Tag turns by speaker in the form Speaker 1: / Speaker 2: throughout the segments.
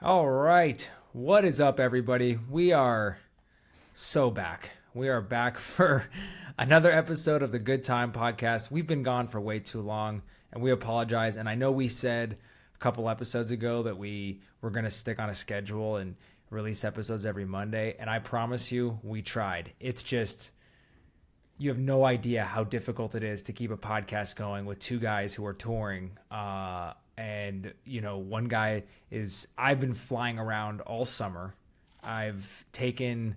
Speaker 1: All right. What is up, everybody? We are so back. We are back for another episode of the Good Time Podcast. We've been gone for way too long, and we apologize. And I know we said a couple episodes ago that we were going to stick on a schedule and release episodes every Monday. And I promise you, we tried. It's just, you have no idea how difficult it is to keep a podcast going with two guys who are touring. And one guy I've been flying around all summer. I've taken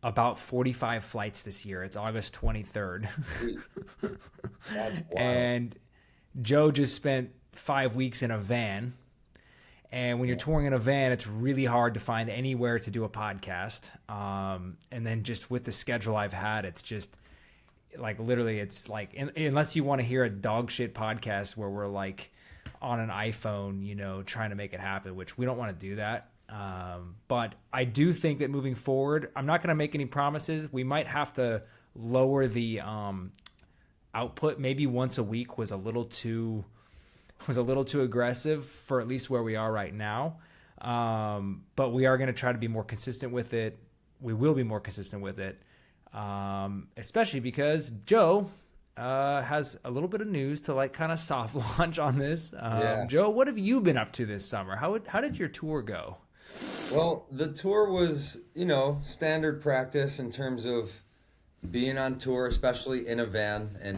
Speaker 1: about 45 flights this year. It's August 23rd.
Speaker 2: That's wild.
Speaker 1: And Joe just spent 5 weeks in a van. And when you're touring in a van, it's really hard to find anywhere to do a podcast. And then just with the schedule I've had, it's just like literally it's like, unless you want to hear a dog shit podcast where we're like on an iPhone, trying to make it happen, which we don't want to do that. But I do think that moving forward, I'm not going to make any promises. We might have to lower the output. Maybe once a week was a little too aggressive for at least where we are right now. But we are going to try to be more consistent with it. We will be more consistent with it, especially because Joe has a little bit of news to like kind of soft launch on this.
Speaker 2: Yeah.
Speaker 1: Joe, what have you been up to this summer? How did your tour go?
Speaker 2: Well, the tour was, standard practice in terms of being on tour, especially in a van and,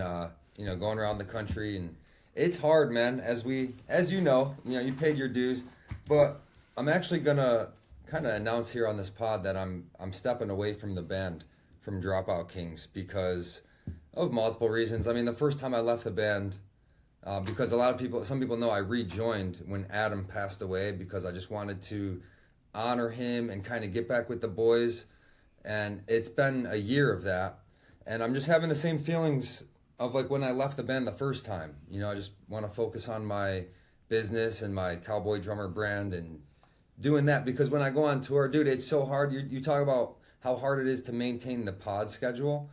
Speaker 2: going around the country. And it's hard, man, as you know, you paid your dues. But I'm actually going to kind of announce here on this pod that I'm stepping away from the band, from Dropout Kings, because of multiple reasons. I mean, the first time I left the band, because some people know I rejoined when Adam passed away because I just wanted to honor him and kind of get back with the boys. And it's been a year of that. And I'm just having the same feelings of like when I left the band the first time. I just want to focus on my business and my Cowboy Drummer brand and doing that, because when I go on tour, dude, it's so hard. You talk about how hard it is to maintain the pod schedule.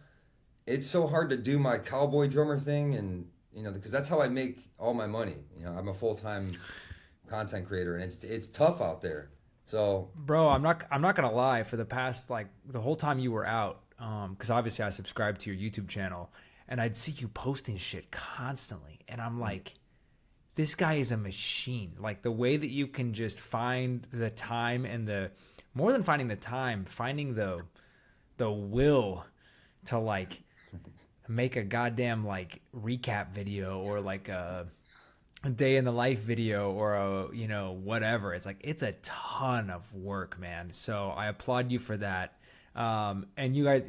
Speaker 2: It's so hard to do my Cowboy Drummer thing, and because that's how I make all my money. I'm a full-time content creator, and it's tough out there. So,
Speaker 1: Bro, I'm not gonna lie. For the past the whole time you were out, because obviously I subscribed to your YouTube channel, and I'd see you posting shit constantly, and I'm like, this guy is a machine. Like the way that you can just find the time and more than finding the time, finding the will to like make a goddamn like recap video or like a day in the life video or whatever. It's like, it's a ton of work, man. So I applaud you for that. And you guys,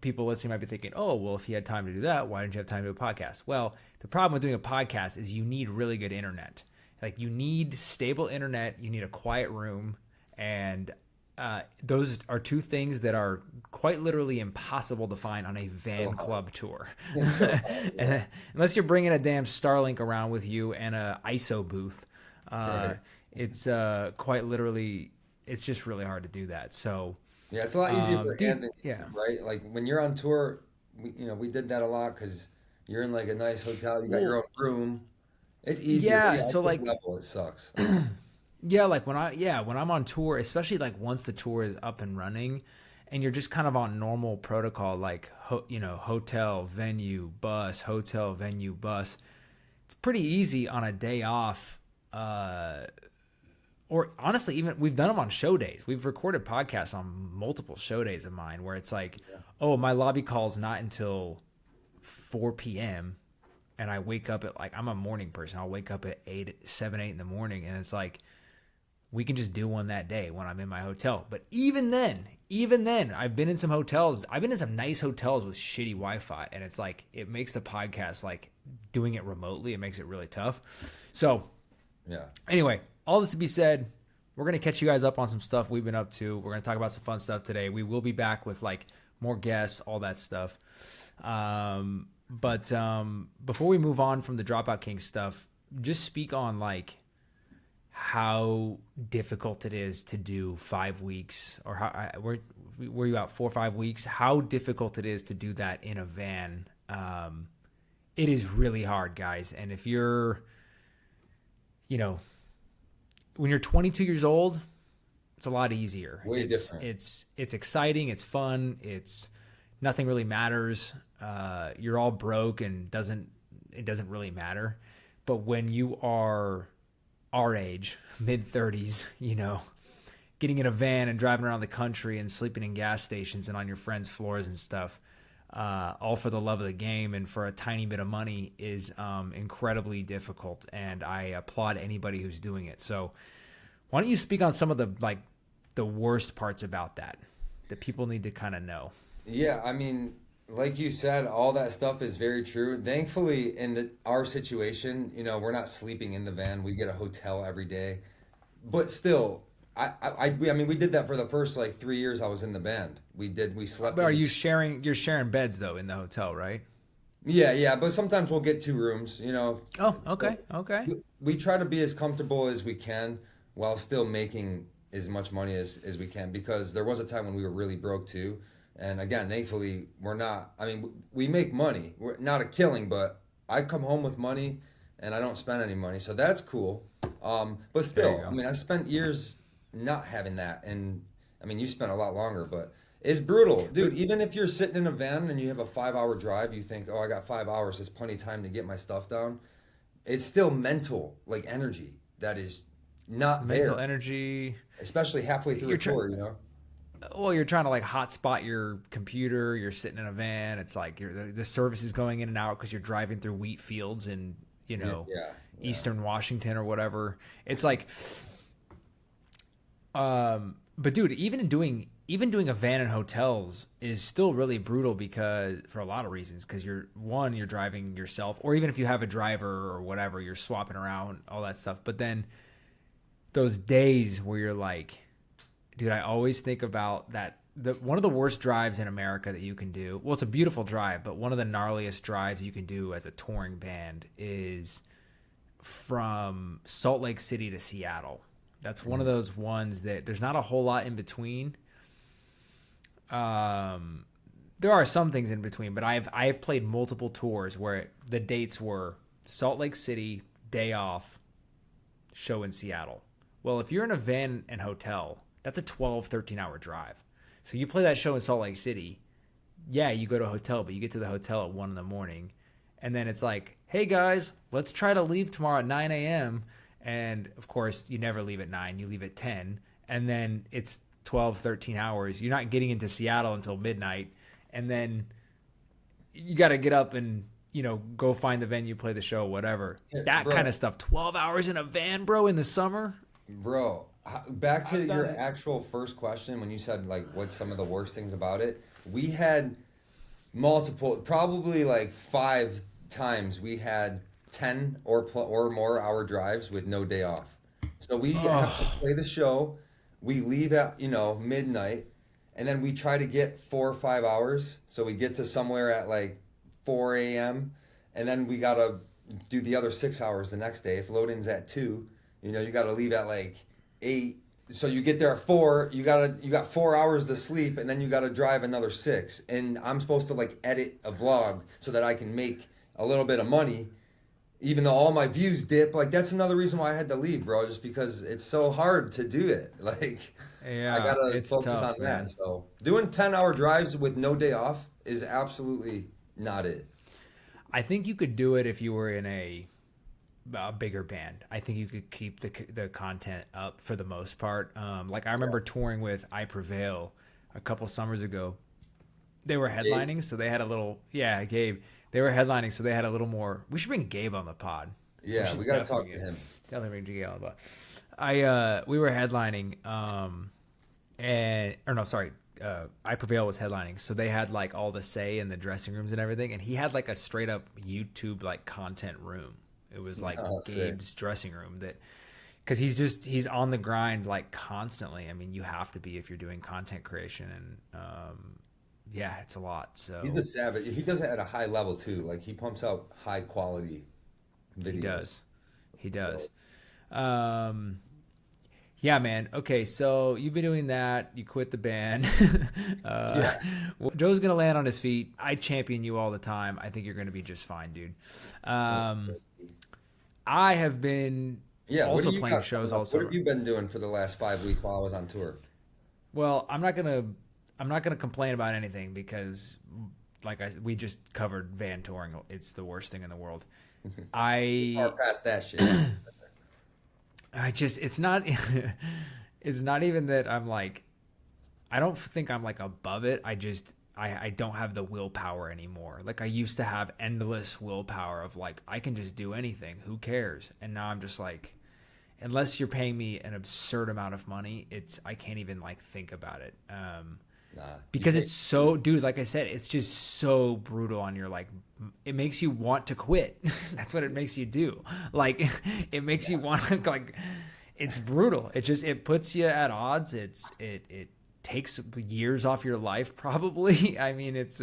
Speaker 1: people listening might be thinking, oh, well, if he had time to do that, why didn't you have time to do a podcast? Well, the problem with doing a podcast is you need really good internet. Like you need stable internet, you need a quiet room, and those are two things that are quite literally impossible to find on a van club tour. Unless you're bringing a damn Starlink around with you and a ISO booth,
Speaker 2: Right.
Speaker 1: it's quite literally, it's just really hard to do that. So
Speaker 2: yeah, it's a lot easier for
Speaker 1: dude,
Speaker 2: Anthony,
Speaker 1: yeah.
Speaker 2: right? Like when you're on tour, we did that a lot because you're in like a nice hotel, you got your own room. It's easier.
Speaker 1: Yeah,
Speaker 2: But yeah,
Speaker 1: so
Speaker 2: at this
Speaker 1: like
Speaker 2: level, it sucks.
Speaker 1: Yeah, like when I'm on tour, especially like once the tour is up and running, and you're just kind of on normal protocol, like hotel, venue, bus, hotel, venue, bus. It's pretty easy on a day off, or honestly, even we've done them on show days. We've recorded podcasts on multiple show days of mine where it's like, oh, my lobby call's not until 4 p.m. and I wake up at I'm a morning person. I'll wake up at 7, 8 in the morning, and it's like, we can just do one that day when I'm in my hotel. But even then, I've been in some hotels. I've been in some nice hotels with shitty Wi-Fi, and it's like, it makes the podcast, like doing it remotely, it makes it really tough. So
Speaker 2: Yeah.
Speaker 1: anyway, all this to be said, we're going to catch you guys up on some stuff we've been up to. We're going to talk about some fun stuff today. We will be back with like more guests, all that stuff. But before we move on from the Dropout King stuff, just speak on like how difficult it is to do 5 weeks, or were you out 4 or 5 weeks? How difficult it is to do that in a van. It is really hard, guys. And if you're, when you're 22 years old, it's a lot easier.
Speaker 2: Way
Speaker 1: it's
Speaker 2: different.
Speaker 1: it's exciting, it's fun, it's nothing really matters. You're all broke and it doesn't really matter. But when you are our age, mid 30s, you know, getting in a van and driving around the country and sleeping in gas stations and on your friends' floors and stuff, all for the love of the game and for a tiny bit of money is incredibly difficult. And I applaud anybody who's doing it. So why don't you speak on some of the worst parts about that people need to kind of know?
Speaker 2: Yeah, I mean, like you said, all that stuff is very true. Thankfully, in our situation, you know, we're not sleeping in the van. We get a hotel every day. But still, I mean, we did that for the first like 3 years I was in the band. We slept
Speaker 1: But
Speaker 2: in
Speaker 1: are
Speaker 2: the,
Speaker 1: you sharing? You're sharing beds though in the hotel, right?
Speaker 2: yeah, yeah, but sometimes we'll get 2 rooms, you know.
Speaker 1: Oh,
Speaker 2: So
Speaker 1: okay, okay.
Speaker 2: we try to be as comfortable as we can while still making as much money as we can because there was a time when we were really broke too. And again, thankfully, we're not, I mean, we make money. We're not a killing, but I come home with money and I don't spend any money. So that's cool. But
Speaker 1: There you
Speaker 2: still, I
Speaker 1: go.
Speaker 2: mean, I spent years not having that. And I mean, you spent a lot longer, but it's brutal. Dude, even if you're sitting in a van and you have a 5 hour drive, you think, oh, I got 5 hours. There's plenty of time to get my stuff down. It's still mental, like energy that is not
Speaker 1: Mental
Speaker 2: there,
Speaker 1: energy.
Speaker 2: especially halfway through
Speaker 1: You're
Speaker 2: a tour, you know?
Speaker 1: Well, you're trying to like hotspot your computer. You're sitting in a van. It's like the service is going in and out because you're driving through wheat fields in
Speaker 2: Yeah, yeah, yeah.
Speaker 1: Eastern Washington or whatever. It's like, but dude, even doing a van in hotels is still really brutal because for a lot of reasons. Because you're driving yourself, or even if you have a driver or whatever, you're swapping around all that stuff. But then those days where you're like, dude, I always think about that. One of the worst drives in America that you can do. Well, it's a beautiful drive, but one of the gnarliest drives you can do as a touring band is from Salt Lake City to Seattle. That's one of those ones that there's not a whole lot in between. There are some things in between, but I have played multiple tours where the dates were Salt Lake City, day off, show in Seattle. Well, if you're in a van and hotel, that's a 12, 13-hour drive. So you play that show in Salt Lake City, yeah, you go to a hotel, but you get to the hotel at 1 in the morning. And then it's like, hey guys, let's try to leave tomorrow at 9 a.m. And of course, you never leave at 9, you leave at 10. And then it's 12, 13 hours. You're not getting into Seattle until midnight. And then you got to get up and, go find the venue, play the show, whatever.
Speaker 2: Yeah,
Speaker 1: That
Speaker 2: bro.
Speaker 1: kind of stuff. 12 hours in a van, bro, in the summer.
Speaker 2: Bro, back to
Speaker 1: I've done
Speaker 2: your
Speaker 1: it.
Speaker 2: actual first question when you said like what's some of the worst things about it. We had multiple, probably like 5 times we had 10 or more hour drives with no day off. So we have to play the show. We leave at, midnight and then we try to get 4 or 5 hours. So we get to somewhere at like 4 a.m. and then we got to do the other 6 hours the next day. If load-in's at 2, you got to leave at like 8. So you get there at 4, you got 4 hours to sleep and then you got to drive another 6. And I'm supposed to like edit a vlog so that I can make a little bit of money even though all my views dip. Like that's another reason why I had to leave, bro, just because it's so hard to do it. Like
Speaker 1: Yeah,
Speaker 2: I got to
Speaker 1: it's
Speaker 2: focus
Speaker 1: tough,
Speaker 2: on
Speaker 1: man.
Speaker 2: that. So doing 10-hour drives with no day off is absolutely not it.
Speaker 1: I think you could do it if you were in a bigger band. I think you could keep the content up for the most part. Like I remember touring with I Prevail a couple summers ago. They were headlining, so they had a little. Yeah, Gabe. They were headlining, so they had a little more. We should bring Gabe on the pod.
Speaker 2: Yeah,
Speaker 1: should
Speaker 2: we got to talk
Speaker 1: definitely
Speaker 2: to him.
Speaker 1: Definitely bring Gabe on the pod. We were headlining, I Prevail was headlining, so they had like all the say in the dressing rooms and everything, and he had like a straight up YouTube like content room. It was like
Speaker 2: Oh, sick.
Speaker 1: Gabe's dressing room because he's on the grind like constantly. I mean, you have to be if you're doing content creation, and yeah, it's a lot. So
Speaker 2: He's a savage. He does it at a high level too. Like he pumps out high quality videos.
Speaker 1: he does.
Speaker 2: So,
Speaker 1: Yeah, man. Okay, so you've been doing that. You quit the band.
Speaker 2: Yeah.
Speaker 1: Well, Joe's gonna land on his feet. I champion you all the time. I think you're gonna be just fine, dude. I have been
Speaker 2: Yeah, what do
Speaker 1: also
Speaker 2: you
Speaker 1: playing
Speaker 2: got
Speaker 1: shows
Speaker 2: coming up?
Speaker 1: all
Speaker 2: What have
Speaker 1: summer.
Speaker 2: you been doing for the last 5 weeks while I was on tour?
Speaker 1: Well, I'm not gonna complain about anything because, we just covered van touring. It's the worst thing in the world.
Speaker 2: Far
Speaker 1: I
Speaker 2: past that shit.
Speaker 1: I just it's not it's not even that I'm like I don't think I'm like above it. I don't have the willpower anymore. Like I used to have endless willpower of like I can just do anything. Who cares? And now I'm just like unless you're paying me an absurd amount of money, it's I can't even like think about it.
Speaker 2: Nah, you
Speaker 1: Because
Speaker 2: pay.
Speaker 1: it's so dude, like I said, it's just so brutal on your like it makes you want to quit. That's what it makes you do. Like it makes you want to like it's brutal. It puts you at odds. It takes years off your life probably. I mean, but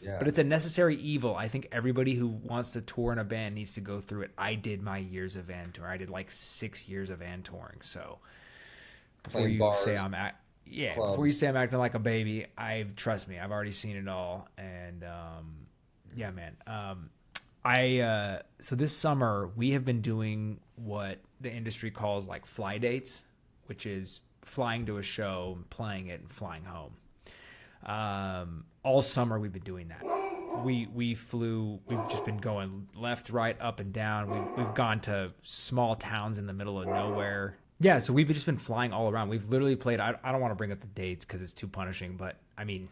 Speaker 2: Yeah.
Speaker 1: it's a necessary evil. I think everybody who wants to tour in a band needs to go through it. I did my years of van tour. I did like 6 years of van touring. So before
Speaker 2: Playing
Speaker 1: you say
Speaker 2: bars,
Speaker 1: before you
Speaker 2: clubs.
Speaker 1: say I'm acting like a baby, trust me, I've already seen it all. And yeah, man. So this summer we have been doing what the industry calls like fly dates, which is flying to a show, playing it, and flying home. All summer we've been doing that. We flew. We've just been going left, right, up, and down. We've gone to small towns in the middle of nowhere. Yeah, so we've just been flying all around. We've literally played. I don't want to bring up the dates because it's too punishing, but I mean,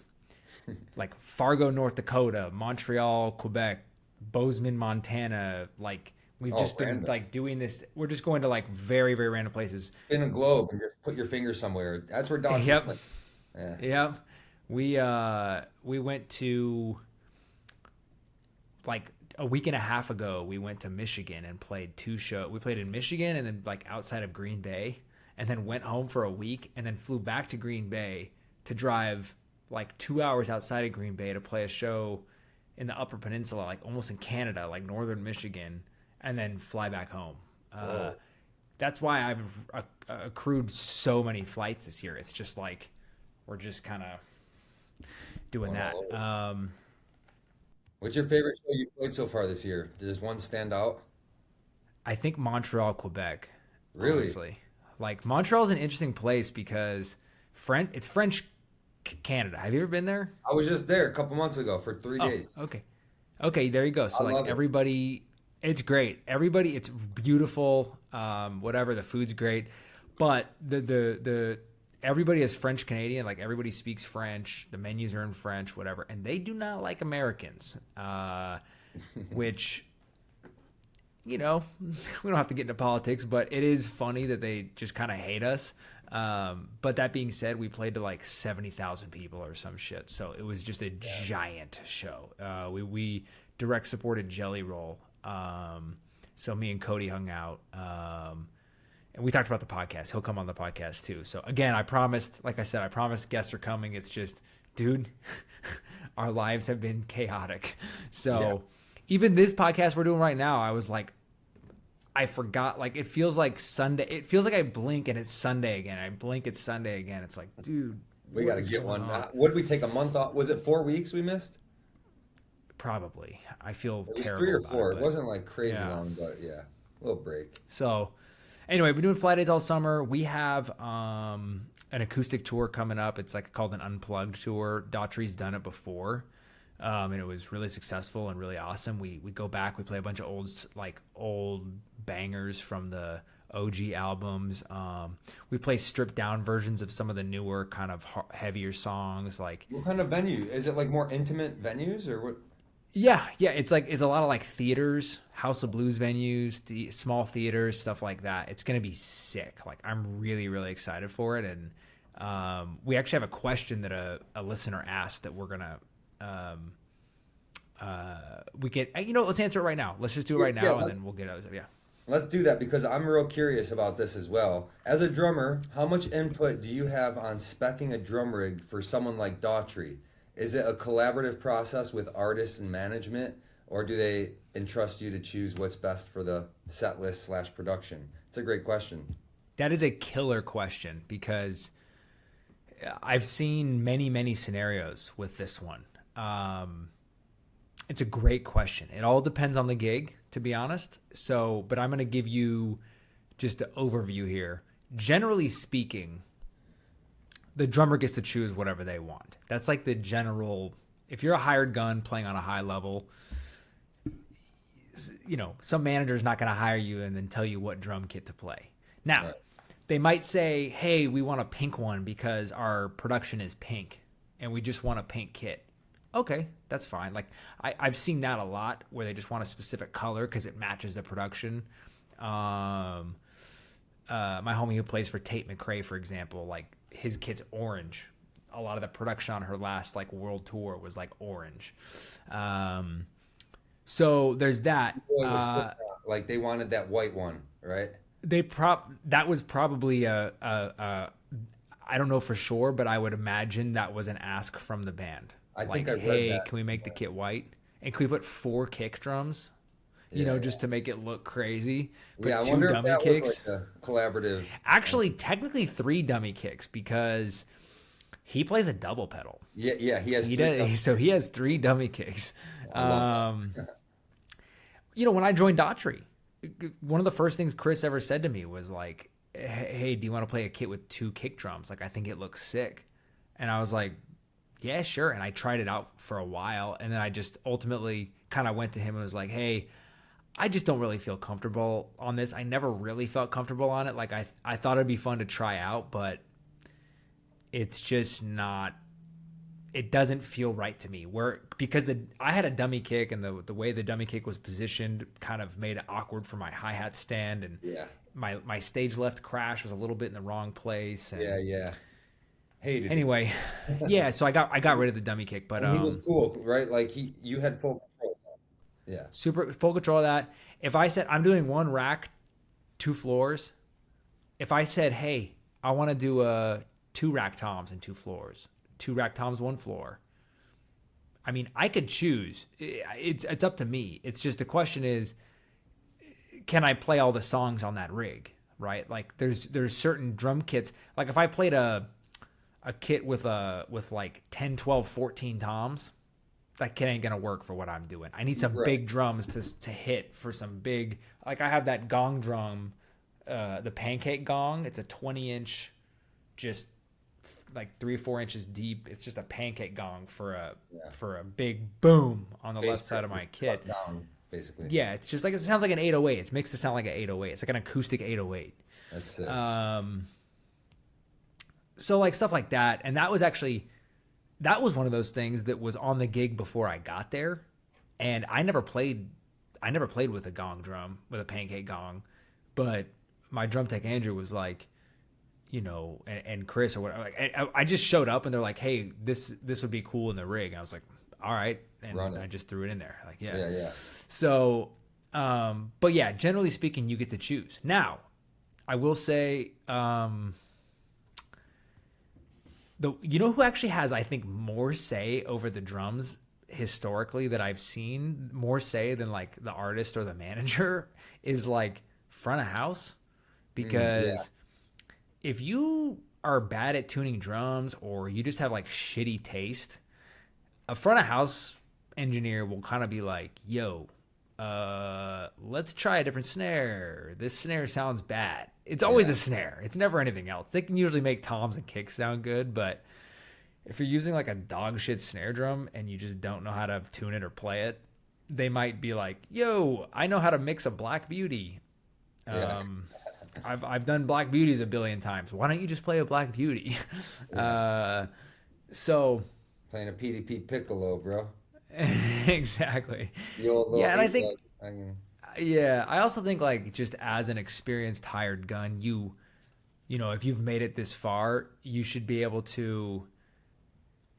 Speaker 1: like Fargo, North Dakota, Montreal, Quebec, Bozeman, Montana. Like we've
Speaker 2: Oh,
Speaker 1: just been
Speaker 2: random.
Speaker 1: like doing this. We're just going to like very, very random places.
Speaker 2: Spin a globe and just put your finger somewhere. That's where Daughtry
Speaker 1: Yep,
Speaker 2: went. Yeah.
Speaker 1: yep. We went to like a week and a half ago. We went to Michigan and played two shows. We played in Michigan and then like outside of Green Bay, and then went home for a week and then flew back to Green Bay to drive like 2 hours outside of Green Bay to play a show in the Upper Peninsula, like almost in Canada, like northern Michigan, and then fly back home. Uh,
Speaker 2: Whoa.
Speaker 1: that's why I've accrued so many flights this year. It's just like we're just kind of doing
Speaker 2: Going
Speaker 1: that.
Speaker 2: all over. What's your favorite show you played so far this year? Does one stand out?
Speaker 1: I think Montreal, Quebec,
Speaker 2: Really?
Speaker 1: honestly. Like Montreal is an interesting place because it's French Canada. Have you ever been there?
Speaker 2: I was just there a couple months ago for three
Speaker 1: Oh,
Speaker 2: days.
Speaker 1: okay. Okay, there you go.
Speaker 2: I
Speaker 1: So like
Speaker 2: love it.
Speaker 1: everybody, it's great. Everybody, it's beautiful. Whatever, the food's great, but the everybody is French Canadian. Like everybody speaks French. The menus are in French, whatever, and they do not like Americans. Which we don't have to get into politics, but it is funny that they just kind of hate us. But that being said, we played to like 70,000 people or some shit. So it was just a giant show. We direct supported Jelly Roll. So me and Cody hung out. And we talked about the podcast. He'll come on the podcast too. So again, like I said, I promised guests are coming. It's just, dude, our lives have been chaotic.
Speaker 2: Yeah.
Speaker 1: So even this podcast we're doing right now, I was like, I forgot. Like it feels like Sunday. It feels like I blink and it's Sunday again. I blink, it's Sunday again. It's like, dude,
Speaker 2: We
Speaker 1: what
Speaker 2: got to
Speaker 1: is
Speaker 2: get
Speaker 1: going
Speaker 2: one.
Speaker 1: on?
Speaker 2: What did we take a month off? Was it 4 weeks we missed?
Speaker 1: Probably. I feel
Speaker 2: It was
Speaker 1: terrible
Speaker 2: three or
Speaker 1: about
Speaker 2: four.
Speaker 1: it,
Speaker 2: It
Speaker 1: but
Speaker 2: wasn't like crazy
Speaker 1: yeah.
Speaker 2: long, but yeah, a little break.
Speaker 1: So anyway, we're doing fly days all summer. We have an acoustic tour coming up. It's like called an unplugged tour. Daughtry's done it before. And it was really successful and really awesome. We go back, we play a bunch of old bangers from the OG albums. We play stripped down versions of some of the newer kind of heavier songs. Like
Speaker 2: What kind of venue? Is it like more intimate venues or what?
Speaker 1: yeah, it's a lot of like theaters, House of Blues venues, the small theaters, stuff like that. It's gonna be sick. Like I'm really really excited for it. And we actually have a question that a listener asked that we're gonna we get let's answer it right now. Let's just do it right
Speaker 2: Yeah,
Speaker 1: now and then we'll get out of it. Yeah.
Speaker 2: let's do that because I'm real curious about this as well. As a drummer, how much input do you have on speccing a drum rig for someone like Daughtry? Is it a collaborative process with artists and management, or do they entrust you to choose what's best for the set list slash production? It's a great question.
Speaker 1: That is a killer question because I've seen many, many scenarios with this one. It's a great question. It all depends on the gig, to be honest. So, but I'm going to give you just an overview here. Generally speaking, the drummer gets to choose whatever they want. That's like the general. If you're a hired gun playing on a high level, you know, some manager's not going to hire you and then tell you what drum kit to play. Now, they might say, hey, we want a pink one because our production is pink and we just want a pink kit. Okay, that's fine. Like I've seen that a lot where they just want a specific color because it matches the production. My homie who plays for Tate McRae, for example, like his kit's orange. A lot of the production on her last like world tour was like orange. So there's that.
Speaker 2: Like they wanted that white one, right?
Speaker 1: That was probably I don't know for sure, but I would imagine that was an ask from the band.
Speaker 2: I
Speaker 1: like,
Speaker 2: think I read
Speaker 1: hey,
Speaker 2: that.
Speaker 1: can we make the kit white? And can we put 4 kick drums? You know, just to make it look crazy. Put
Speaker 2: Yeah, I
Speaker 1: 2
Speaker 2: wonder if
Speaker 1: dummy
Speaker 2: that
Speaker 1: kicks.
Speaker 2: was like a collaborative.
Speaker 1: Actually, technically 3 dummy kicks because he plays a double pedal.
Speaker 2: Yeah, he has.
Speaker 1: He does, so he has 3 dummy kicks. You know, when I joined Daughtry, one of the first things Chris ever said to me was like, hey, do you want to play a kit with 2 kick drums? Like, I think it looks sick. And I was like, yeah, sure. And I tried it out for a while. And then I just ultimately kind of went to him and was like, hey, I just don't really feel comfortable on this. I never really felt comfortable on it. Like, I thought it'd be fun to try out, but it's just not, it doesn't feel right to me. Because I had a dummy kick and the way the dummy kick was positioned kind of made it awkward for my hi-hat stand, and my stage left crash was a little bit in the wrong place. And
Speaker 2: Hated
Speaker 1: anyway, yeah, so I got rid of the dummy kick, but
Speaker 2: he was cool, right? Like you had full control. Yeah.
Speaker 1: Super full control of that. If I said I'm doing 1 rack, 2 floors, if I said, hey, I want to do 2 rack toms and 2 floors, 2 rack toms, 1 floor. I mean, I could choose. It's up to me. It's just the question is, can I play all the songs on that rig, right? Like there's certain drum kits. Like if I played a kit with like 10, 12, 14 toms, that kit ain't gonna work for what I'm doing. I need some big drums to hit for some big. Like I have that gong drum, the pancake gong. It's a 20-inch, just like 3 or 4 inches deep. It's just a pancake gong for a big boom on the left side of my kit.
Speaker 2: Down, basically.
Speaker 1: Yeah, it's just like it sounds like an 808. It's mixed to sound like an 808. It's like an acoustic 808.
Speaker 2: That's sick.
Speaker 1: So like stuff like that, and that was one of those things that was on the gig before I got there, and I never played with a gong drum, with a pancake gong, but my drum tech Andrew was like, you know, and Chris or whatever. Like, I just showed up and they're like, hey, this would be cool in the rig. And I was like, all right, and I just threw it in there. Like, yeah. So, but yeah, generally speaking, you get to choose. Now, I will say, you know who actually has, I think, more say over the drums historically that I've seen, more say than like the artist or the manager, is like front of house. Because if you are bad at tuning drums or you just have like shitty taste, a front of house engineer will kind of be like, yo, let's try a different snare. This snare sounds bad. It's always a snare. It's never anything else. They can usually make toms and kicks sound good, but if you're using like a dog shit snare drum and you just don't know how to tune it or play it, they might be like, yo, I know how to mix a Black Beauty. I've done Black Beauties a billion times. Why don't you just play a Black Beauty? So
Speaker 2: playing a PDP piccolo, bro.
Speaker 1: Exactly.
Speaker 2: And
Speaker 1: I think I also think like just as an experienced hired gun, you know, if you've made it this far, you should be able to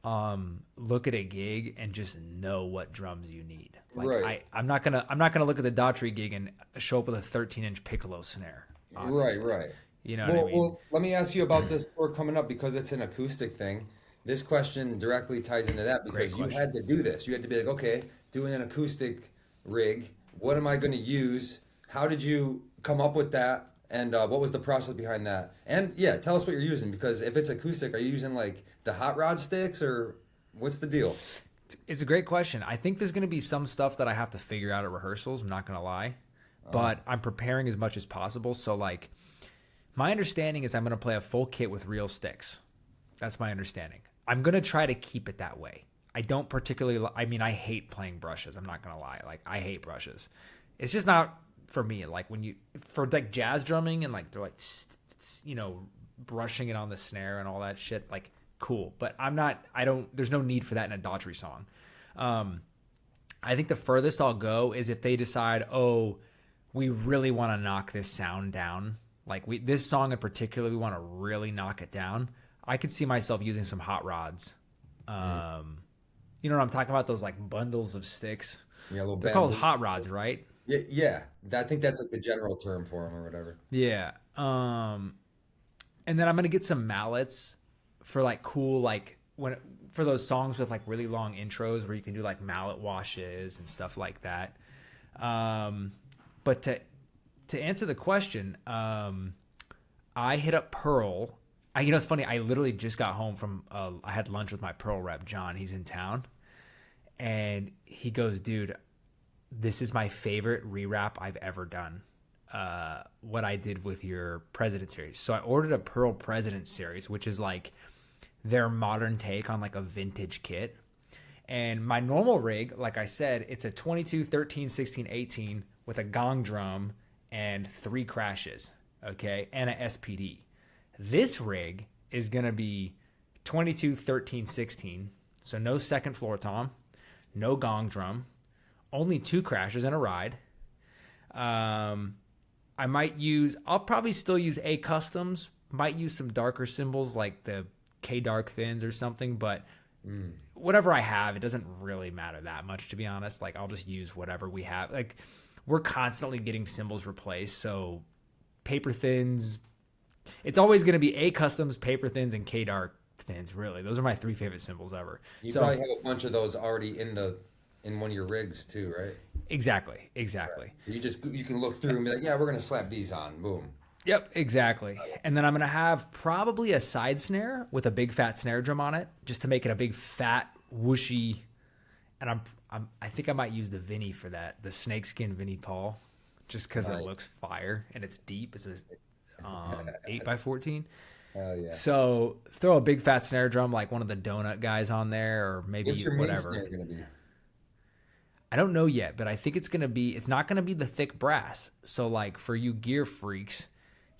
Speaker 1: look at a gig and just know what drums you need. Like I'm not gonna look at the Daughtry gig and show up with a 13-inch piccolo snare. Obviously.
Speaker 2: Right.
Speaker 1: You know what I mean?
Speaker 2: Well, let me ask you about this tour coming up because it's an acoustic thing. This question directly ties into that because you had to do this. You had to be like, okay, doing an acoustic rig, what am I going to use? How did you come up with that? And what was the process behind that? And yeah, tell us what you're using, because if it's acoustic, are you using like the hot rod sticks or what's the deal?
Speaker 1: It's a great question. I think there's going to be some stuff that I have to figure out at rehearsals. I'm not going to lie. but I'm preparing as much as possible. So like, my understanding is I'm going to play a full kit with real sticks. That's my understanding. I'm going to try to keep it that way. I don't particularly, I mean, I hate playing brushes. I'm not going to lie. Like, I hate brushes. It's just not for me. Like, when you, for like jazz drumming and like, they're like, you know, brushing it on the snare and all that shit, like, cool. But I'm not, I don't, there's no need for that in a Daughtry song. I think the furthest I'll go is if they decide, oh, we really want to knock this sound down. Like, this song in particular, we want to really knock it down. I could see myself using some hot rods. You know what I'm talking about? Those like bundles of sticks.
Speaker 2: Yeah, a little
Speaker 1: They're
Speaker 2: bamboo.
Speaker 1: called hot rods, right?
Speaker 2: Yeah, yeah. I think that's like the general term for them or whatever.
Speaker 1: Yeah. And then I'm gonna get some mallets for like cool, like for those songs with like really long intros where you can do like mallet washes and stuff like that. But to answer the question, I hit up Pearl. You know, it's funny. I literally just got home from. I had lunch with my Pearl rep, John. He's in town, and he goes, "Dude, this is my favorite rewrap I've ever done. What I did with your President series." So I ordered a Pearl President series, which is like their modern take on like a vintage kit. And my normal rig, like I said, it's a 22, 13, 16, 18 with a gong drum and 3 crashes, okay, and a SPD. This rig is going to be 22, 13, 16, so no second floor tom, no gong drum, only 2 crashes and a ride. I'll probably still use A Customs, might use some darker cymbals like the K Dark Thins or something, but whatever I have, it doesn't really matter that much, to be honest. Like, I'll just use whatever we have. Like, we're constantly getting cymbals replaced, so Paper Thins, it's always going to be A Customs, Paper Thins, and K Dark Thins, really. Those are my 3 favorite cymbals ever.
Speaker 2: You probably have a bunch of those already in one of your rigs too, right?
Speaker 1: Exactly.
Speaker 2: You can look through and be like, yeah, we're gonna slap these on. Boom.
Speaker 1: Yep, exactly. And then I'm going to have probably a side snare with a big fat snare drum on it, just to make it a big fat whooshy. And I think I might use the Vinny for that, the snakeskin Vinny Paul, just because it looks fire and it's deep. It's a 8x14.
Speaker 2: Hell yeah.
Speaker 1: So throw a big fat snare drum like one of the donut guys on there, or maybe
Speaker 2: What's your main
Speaker 1: whatever.
Speaker 2: snare gonna be?
Speaker 1: I don't know yet, but I think it's not gonna be the thick brass. So like for you gear freaks,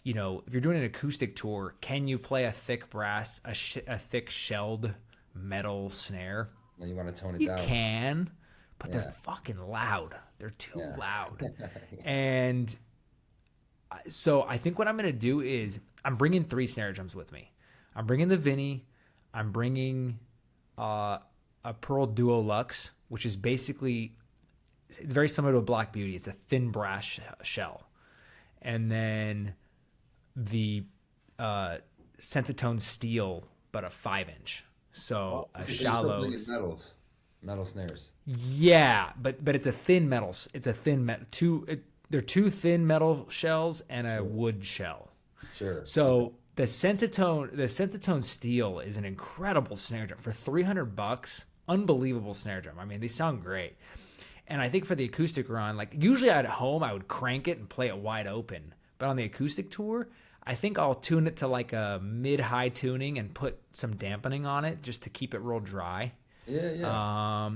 Speaker 1: you know, if you're doing an acoustic tour, can you play a thick brass, a thick shelled metal snare?
Speaker 2: And you want to tone it
Speaker 1: You
Speaker 2: down.
Speaker 1: can, but
Speaker 2: Yeah.
Speaker 1: they're fucking loud. They're too
Speaker 2: Yeah.
Speaker 1: loud. And so I think what I'm going to do is I'm bringing 3 snare drums with me. I'm bringing the Vinny. I'm bringing a Pearl Duo Lux, which is basically, it's very similar to a Black Beauty. It's a thin brass shell. And then the Sensitone Steel, but a 5-inch. So a
Speaker 2: You're still
Speaker 1: shallow.
Speaker 2: bringing metal snares.
Speaker 1: Yeah, but it's a thin metal. It's a thin metal. They're 2 thin metal shells and a wood shell.
Speaker 2: Sure.
Speaker 1: So the Sensitone Steel is an incredible snare drum for $300. Unbelievable snare drum. I mean, they sound great. And I think for the acoustic run, like usually at home, I would crank it and play it wide open. But on the acoustic tour, I think I'll tune it to like a mid-high tuning and put some dampening on it just to keep it real dry.
Speaker 2: Yeah.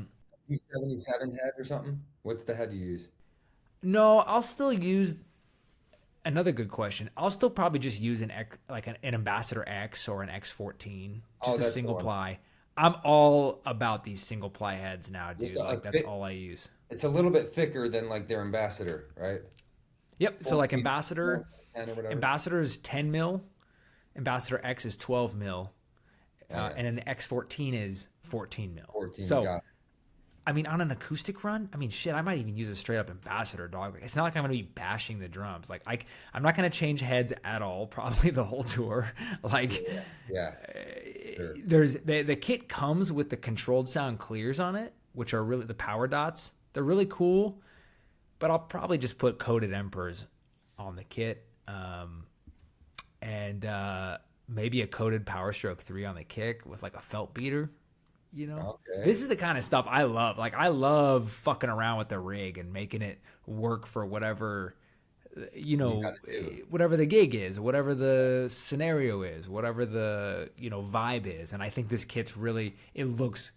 Speaker 2: E77 head or something? What's the head you use?
Speaker 1: No, I'll still use another good question. I'll still probably just use an Ambassador X or an X14, just a
Speaker 2: that's
Speaker 1: single
Speaker 2: the one.
Speaker 1: ply. I'm all about these single ply heads now, dude.
Speaker 2: Just a
Speaker 1: Like that's
Speaker 2: thick-
Speaker 1: all I use.
Speaker 2: It's a little bit thicker than like their Ambassador, right?
Speaker 1: Yep. So like
Speaker 2: 14,
Speaker 1: Ambassador
Speaker 2: 10 or whatever.
Speaker 1: Ambassador is 10 mil, Ambassador X is 12 mil,
Speaker 2: Okay.
Speaker 1: and then the X14 is 14 mil.
Speaker 2: 14.
Speaker 1: So
Speaker 2: got it.
Speaker 1: I mean, on an acoustic run, I mean, shit, I might even use a straight up Ambassador, dog. It's not like I'm going to be bashing the drums. Like, I'm not going to change heads at all, probably the whole tour. Like,
Speaker 2: Yeah. Sure.
Speaker 1: there's the kit comes with the controlled sound clears on it, which are really the power dots. They're really cool, but I'll probably just put coated Emperors on the kit, and maybe a coated Power Stroke 3 on the kick with like a felt beater. You know,
Speaker 2: Okay.
Speaker 1: This is the kind of stuff I love. Like, I love fucking around with the rig and making it work for whatever you
Speaker 2: You
Speaker 1: know,
Speaker 2: gotta do.
Speaker 1: whatever the gig is, whatever the scenario is, whatever the, vibe is. And I think this kit's really, it looks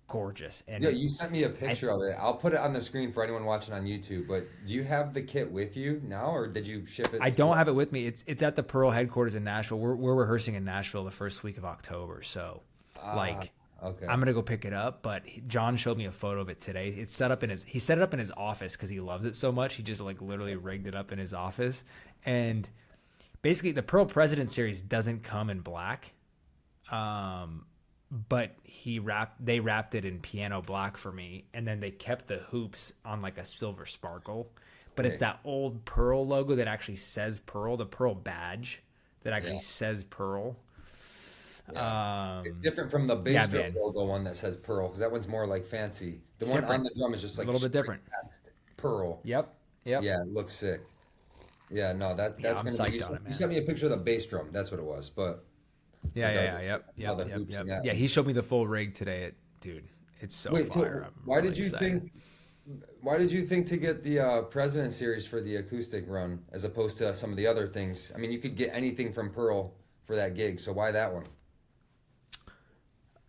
Speaker 1: gorgeous. And
Speaker 2: Yeah, you sent me a
Speaker 1: I,
Speaker 2: picture of it. I'll put it on the screen for anyone watching on YouTube. But do you have the kit with you now, or did you ship it
Speaker 1: I
Speaker 2: through?
Speaker 1: don't have it with me. It's at the Pearl headquarters in Nashville. We're rehearsing in Nashville the first week of October. So,
Speaker 2: Ah,
Speaker 1: like,
Speaker 2: okay.
Speaker 1: I'm gonna go pick it up. But John showed me a photo of it today. It's set up in his. He set it up in his office because he loves it so much. He just like literally rigged it up in his office. And basically, the Pearl President series doesn't come in black. But they wrapped it in piano black for me, and then they kept the hoops on like a silver sparkle. But it's
Speaker 2: Right.
Speaker 1: that old Pearl logo that actually says Pearl, the Pearl badge that actually
Speaker 2: Yeah.
Speaker 1: says Pearl.
Speaker 2: Yeah. It's
Speaker 1: Um,
Speaker 2: different from the
Speaker 1: yeah,
Speaker 2: bass drum
Speaker 1: man,
Speaker 2: logo one that says Pearl, because that one's more like fancy. The
Speaker 1: it's
Speaker 2: one on
Speaker 1: different,
Speaker 2: the drum is just
Speaker 1: a
Speaker 2: like
Speaker 1: little bit
Speaker 2: straight
Speaker 1: different.
Speaker 2: text, Pearl.
Speaker 1: Yep, yep.
Speaker 2: Yeah, it looks sick. Yeah, no,
Speaker 1: Yeah,
Speaker 2: that's
Speaker 1: I'm
Speaker 2: gonna be.
Speaker 1: psyched on it,
Speaker 2: You
Speaker 1: man.
Speaker 2: sent me a picture of the bass drum. That's what it was. But
Speaker 1: Yeah.
Speaker 2: regardless,
Speaker 1: Yep,
Speaker 2: all
Speaker 1: yep,
Speaker 2: the
Speaker 1: yep,
Speaker 2: hoops
Speaker 1: yep.
Speaker 2: and that.
Speaker 1: Yeah, he showed me the full rig today. Dude, it's so
Speaker 2: Wait,
Speaker 1: fire.
Speaker 2: so
Speaker 1: I'm
Speaker 2: why
Speaker 1: really
Speaker 2: did you
Speaker 1: excited.
Speaker 2: think? Why did you think to get the President series for the acoustic run as opposed to some of the other things? I mean, you could get anything from Pearl for that gig, so why that one?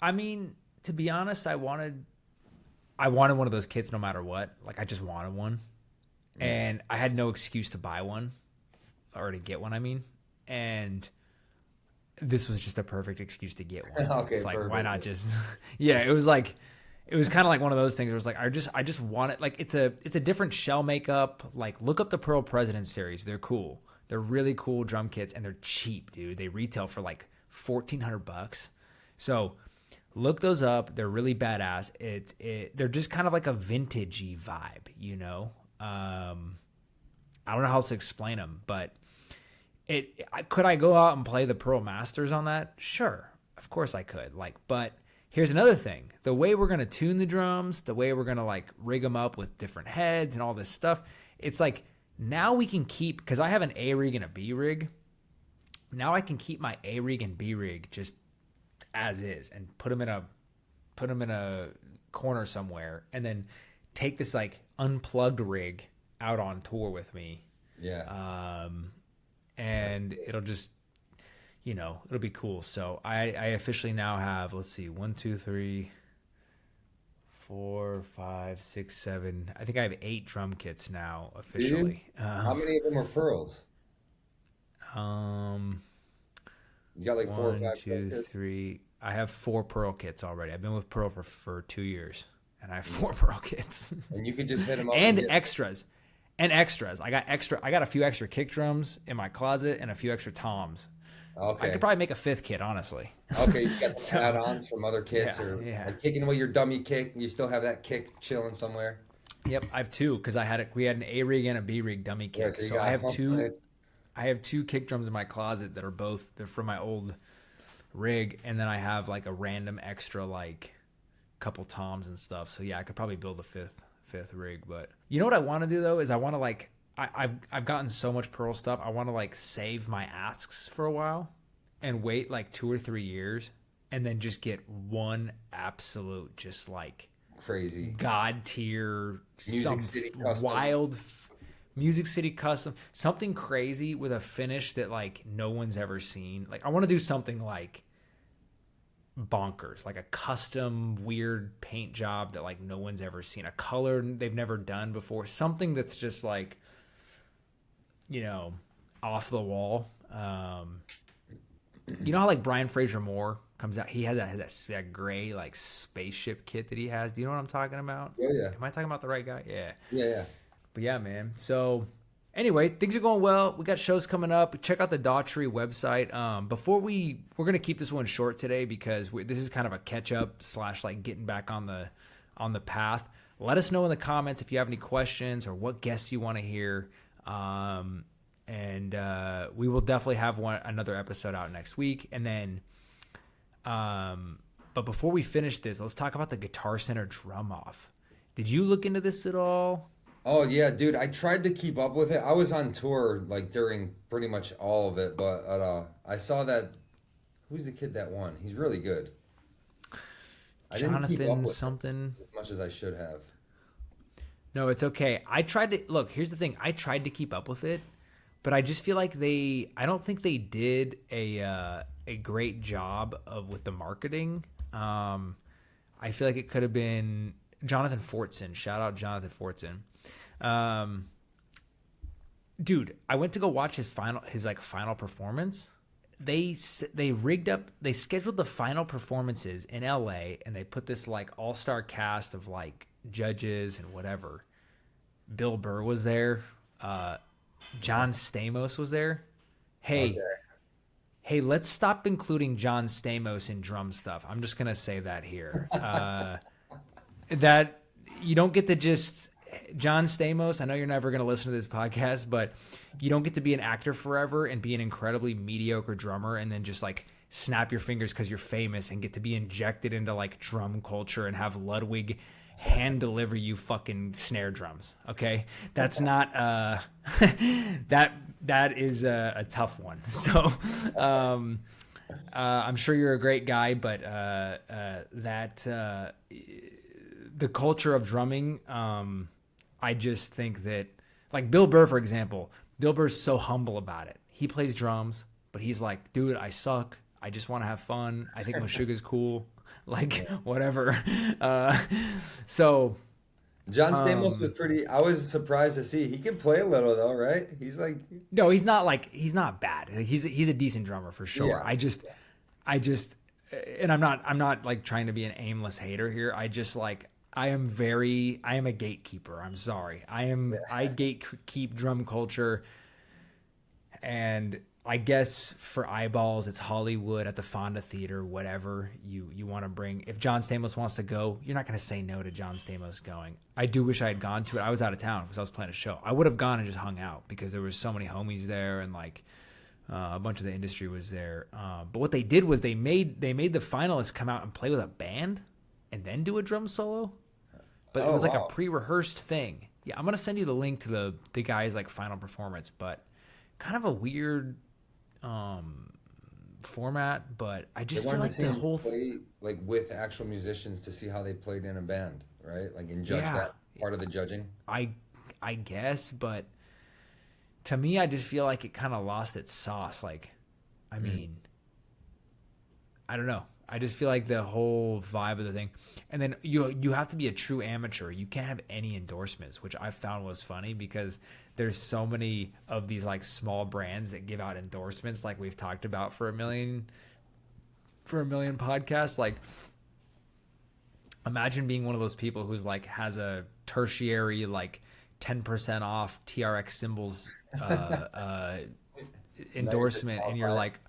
Speaker 1: I mean, to be honest, I wanted one of those kits no matter what. Like I just wanted one.
Speaker 2: Yeah.
Speaker 1: And I had no excuse to buy one or to get one, I mean. And this was just a perfect excuse to get one.
Speaker 2: Okay,
Speaker 1: It's like, why not
Speaker 2: perfect.
Speaker 1: just Yeah, it was kind of like one of those things where it's like I just want it, like it's a different shell makeup. Like look up the Pearl President series. They're cool. They're really cool drum kits and they're cheap, dude. They retail for like $1,400. So look those up. They're really badass. They're just kind of like a vintagey vibe, you know. I don't know how else to explain them, but could I go out and play the Pearl Masters on that? Sure, of course I could. Like, but here's another thing: the way we're gonna tune the drums, the way we're gonna like rig them up with different heads and all this stuff. It's like now we can keep, because I have an A rig and a B rig. Now I can keep my A rig and B rig just as is and put them in a corner somewhere, and then take this like unplugged rig out on tour with me.
Speaker 2: Yeah.
Speaker 1: And it'll just, it'll be cool. So I officially now have, let's see, 1, 2, 3, 4, 5, 6, 7. I think I have 8 drum kits now
Speaker 2: Do you?
Speaker 1: officially.
Speaker 2: How many of them are pearls?
Speaker 1: Um,
Speaker 2: You got like four or
Speaker 1: 1,
Speaker 2: five
Speaker 1: 2,
Speaker 2: records?
Speaker 1: 3. I have 4 Pearl kits already. I've been with Pearl for 2 years, and I have 4 Pearl kits.
Speaker 2: And you could just hit them up and
Speaker 1: And
Speaker 2: get.
Speaker 1: extras. And extras. I got a few extra kick drums in my closet and a few extra toms. I
Speaker 2: Okay.
Speaker 1: could probably make a 5th kit, honestly.
Speaker 2: Okay, you got some
Speaker 1: So,
Speaker 2: add-ons from other kits,
Speaker 1: yeah,
Speaker 2: or
Speaker 1: yeah.
Speaker 2: like taking away your dummy kick. You still have that kick chilling somewhere.
Speaker 1: Yep, I have 2 because we had an A rig and a B rig dummy
Speaker 2: Yeah,
Speaker 1: kick.
Speaker 2: so you
Speaker 1: So
Speaker 2: got
Speaker 1: I have
Speaker 2: one
Speaker 1: 2
Speaker 2: side.
Speaker 1: I have 2 kick drums in my closet that are they're from my old rig, and then I have like a random extra like couple toms and stuff. So yeah, I could probably build a fifth rig. But you know what I want to do though is I want to like I've gotten so much Pearl stuff. I want to like save my asks for a while and wait like 2 or 3 years and then just get one absolute just like
Speaker 2: Crazy.
Speaker 1: god tier some
Speaker 2: City Custom.
Speaker 1: wild Music City Custom, something crazy with a finish that like no one's ever seen. Like I want to do something like bonkers, like a custom weird paint job that like no one's ever seen, a color they've never done before, something that's just like, off the wall. You know how like Brian Fraser Moore comes out, he has that gray like spaceship kit that he has. Do you know what I'm talking about?
Speaker 2: Oh yeah.
Speaker 1: Am I talking about the right guy? Yeah.
Speaker 2: Yeah, yeah.
Speaker 1: But yeah, man. So anyway, things are going well. We got shows coming up. Check out the Daughtry website. We're gonna keep this one short today because this is kind of a catch up / like getting back on the path. Let us know in the comments if you have any questions or what guests you want to hear. And we will definitely have another episode out next week. And then, but before we finish this, let's talk about the Guitar Center drum off. Did you look into this at all?
Speaker 2: Oh yeah, dude. I tried to keep up with it. I was on tour like during pretty much all of it, but I saw that. Who's the kid that won? He's really good. I didn't keep up
Speaker 1: Jonathan
Speaker 2: with it
Speaker 1: something.
Speaker 2: as much as I should have.
Speaker 1: No, it's okay. I tried to look. Here's the thing. I tried to keep up with it, but I just feel like I don't think they did a great job with the marketing. I feel like it could have been Jonathan Fortson. Shout out Jonathan Fortson. Dude, I went to go watch his final performance. They scheduled the final performances in LA, and they put this like all-star cast of like judges and whatever. Bill Burr was there. John Stamos was there. Hey, let's stop including John Stamos in drum stuff. I'm just gonna say that here. That you don't get to just John Stamos. I know you're never gonna listen to this podcast, but you don't get to be an actor forever and be an incredibly mediocre drummer and then just like snap your fingers because you're famous and get to be injected into like drum culture and have Ludwig hand deliver you fucking snare drums. Okay, that's not that is a tough one. So I'm sure you're a great guy, but the culture of drumming, I just think that, like Bill Burr, for example, Bill Burr's so humble about it. He plays drums, but he's like, dude, I suck. I just want to have fun. I think Meshuggah's cool. Like, whatever. So
Speaker 2: John Stamos was pretty. I was surprised to see he can play a little though, right? He's like,
Speaker 1: no, he's not bad. Like, he's a decent drummer for sure.
Speaker 2: Yeah.
Speaker 1: I just, and I'm not like trying to be an aimless hater here. I just like, I am a gatekeeper. I'm sorry. I gatekeep drum culture, and I guess for eyeballs, it's Hollywood at the Fonda Theater, whatever you want to bring. If John Stamos wants to go, you're not going to say no to John Stamos going. I do wish I had gone to it. I was out of town because I was playing a show. I would have gone and just hung out because there was so many homies there, and like a bunch of the industry was there. But what they did was they made the finalists come out and play with a band and then do a drum solo. But it was like a pre-rehearsed thing. Yeah, I'm going to send you the link to the guy's like final performance, but kind of a weird format, but I just feel like the whole
Speaker 2: play, like with actual musicians to see how they played in a band, right? Like and judge that part of the judging.
Speaker 1: I guess, but to me, I just feel like it kind of lost its sauce. Like, I mean, I don't know. I just feel like the whole vibe of the thing, and then you have to be a true amateur. You can't have any endorsements, which I found was funny because there's so many of these like small brands that give out endorsements, like we've talked about for a million podcasts. Like, imagine being one of those people who's like has a tertiary like 10% off TRX Cymbals endorsement, and you're like,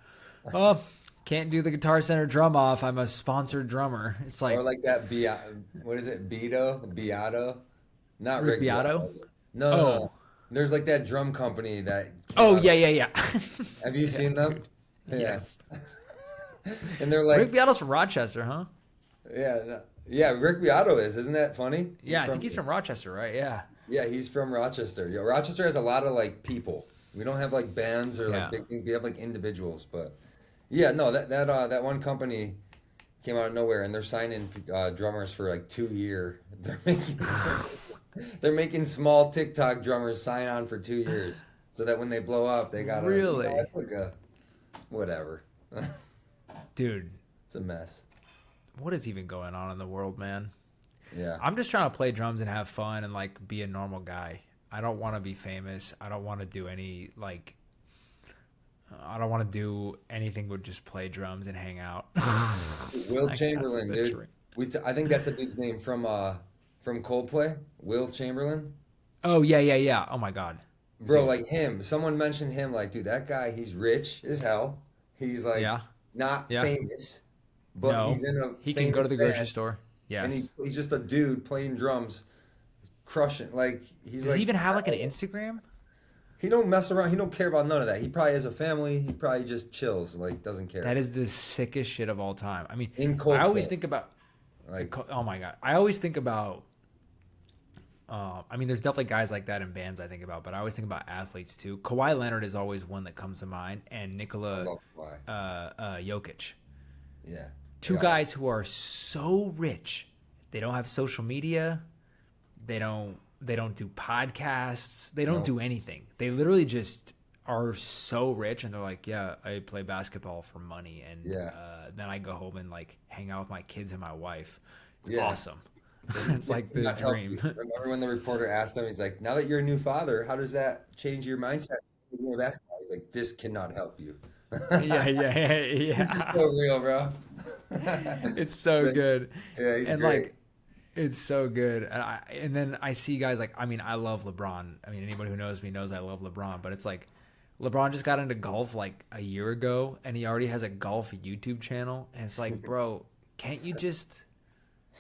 Speaker 1: oh. Can't do the Guitar Center drum off. I'm a sponsored drummer. It's like,
Speaker 2: or like that what is it? Beato? Not
Speaker 1: Rick
Speaker 2: Rick
Speaker 1: Beato?
Speaker 2: No. There's like that drum company that
Speaker 1: yeah.
Speaker 2: Have you seen them?
Speaker 1: Dude.
Speaker 2: Yeah.
Speaker 1: Yes.
Speaker 2: And they're like
Speaker 1: Rick Beato's from Rochester, huh?
Speaker 2: Yeah, Rick Beato isn't that funny?
Speaker 1: Yeah, I think he's from Rochester, right? Yeah.
Speaker 2: Yeah, he's from Rochester. Yeah, Rochester has a lot of like people. We don't have like bands or like big things. We have like individuals, but yeah, no, that one company came out of nowhere, and they're signing drummers for like 2 years. They're making small TikTok drummers sign on for 2 years, so that when they blow up, they got
Speaker 1: really.
Speaker 2: It's like a whatever.
Speaker 1: Dude,
Speaker 2: it's a mess.
Speaker 1: What is even going on in the world, man?
Speaker 2: Yeah,
Speaker 1: I'm just trying to play drums and have fun and like be a normal guy. I don't want to be famous. I don't want to do any like. I don't want to do anything but just play drums and hang out.
Speaker 2: Will Chamberlain, dude. I think that's the dude's name from Coldplay. Will Chamberlain.
Speaker 1: Oh yeah. Oh my God,
Speaker 2: bro,
Speaker 1: dude.
Speaker 2: Like him. Someone mentioned him. Like, dude, that guy. He's rich as hell. He's like not famous, but he's in a.
Speaker 1: He can go to the grocery store. Yes,
Speaker 2: and he's just a dude playing drums, crushing. Like
Speaker 1: Does he even have like an Instagram?
Speaker 2: He don't mess around. He don't care about none of that. He probably has a family. He probably just chills, like doesn't care.
Speaker 1: That is the sickest shit of all time. I mean,
Speaker 2: I
Speaker 1: always think about like, oh my God, I always think about. I mean, there's definitely guys like that in bands I think about, but I always think about athletes too. Kawhi Leonard is always one that comes to mind, and Nikola Jokic.
Speaker 2: Yeah,
Speaker 1: two guys who are so rich. They don't have social media. They don't do podcasts. They don't do anything. They literally just are so rich and they're like, yeah, I play basketball for money, and
Speaker 2: Yeah.
Speaker 1: then I go home and like hang out with my kids and my wife. It's
Speaker 2: Yeah.
Speaker 1: awesome. It's
Speaker 2: This
Speaker 1: like the
Speaker 2: cannot help
Speaker 1: dream.
Speaker 2: you. Remember when the reporter asked him, he's like, now that you're a new father, how does that change your mindset? Basketball? He's like, this cannot help you.
Speaker 1: Yeah, yeah,
Speaker 2: This is
Speaker 1: yeah.
Speaker 2: so real, bro.
Speaker 1: It's so good.
Speaker 2: Yeah, he's
Speaker 1: And
Speaker 2: great.
Speaker 1: like it's so good. And then I see guys like, I mean, I love LeBron. I mean, anybody who knows me knows I love LeBron, but it's like LeBron just got into golf like a year ago and he already has a golf YouTube channel. And it's like, bro, can't you just,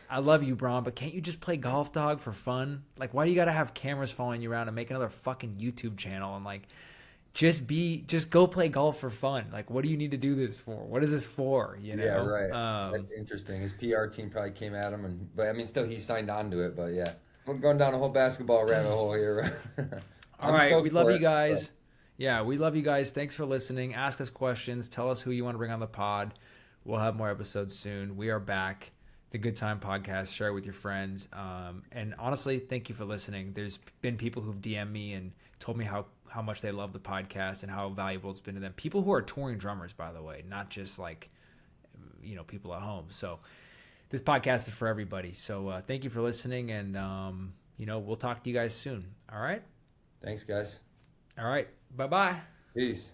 Speaker 1: I love you, Bron, but can't you just play golf, dog, for fun? Like, why do you got to have cameras following you around and make another fucking YouTube channel and like, just go play golf for fun. Like, what do you need to do this for? What is this for? You
Speaker 2: Yeah,
Speaker 1: know?
Speaker 2: right. That's interesting. His PR team probably came at him, but I mean, still he signed on to it. But yeah, we're going down a whole basketball rabbit hole here.
Speaker 1: All
Speaker 2: I'm
Speaker 1: right, we
Speaker 2: stoked
Speaker 1: love
Speaker 2: for
Speaker 1: you
Speaker 2: it.
Speaker 1: guys. Yeah, we love you guys. Thanks for listening. Ask us questions. Tell us who you want to bring on the pod. We'll have more episodes soon. We are back. The Good Time Podcast. Share it with your friends. And honestly, thank you for listening. There's been people who've DM'd me and told me how much they love the podcast and how valuable it's been to them. People who are touring drummers, by the way, not just like, people at home. So this podcast is for everybody. So thank you for listening. And, we'll talk to you guys soon. All right.
Speaker 2: Thanks, guys.
Speaker 1: All right. Bye-bye.
Speaker 2: Peace.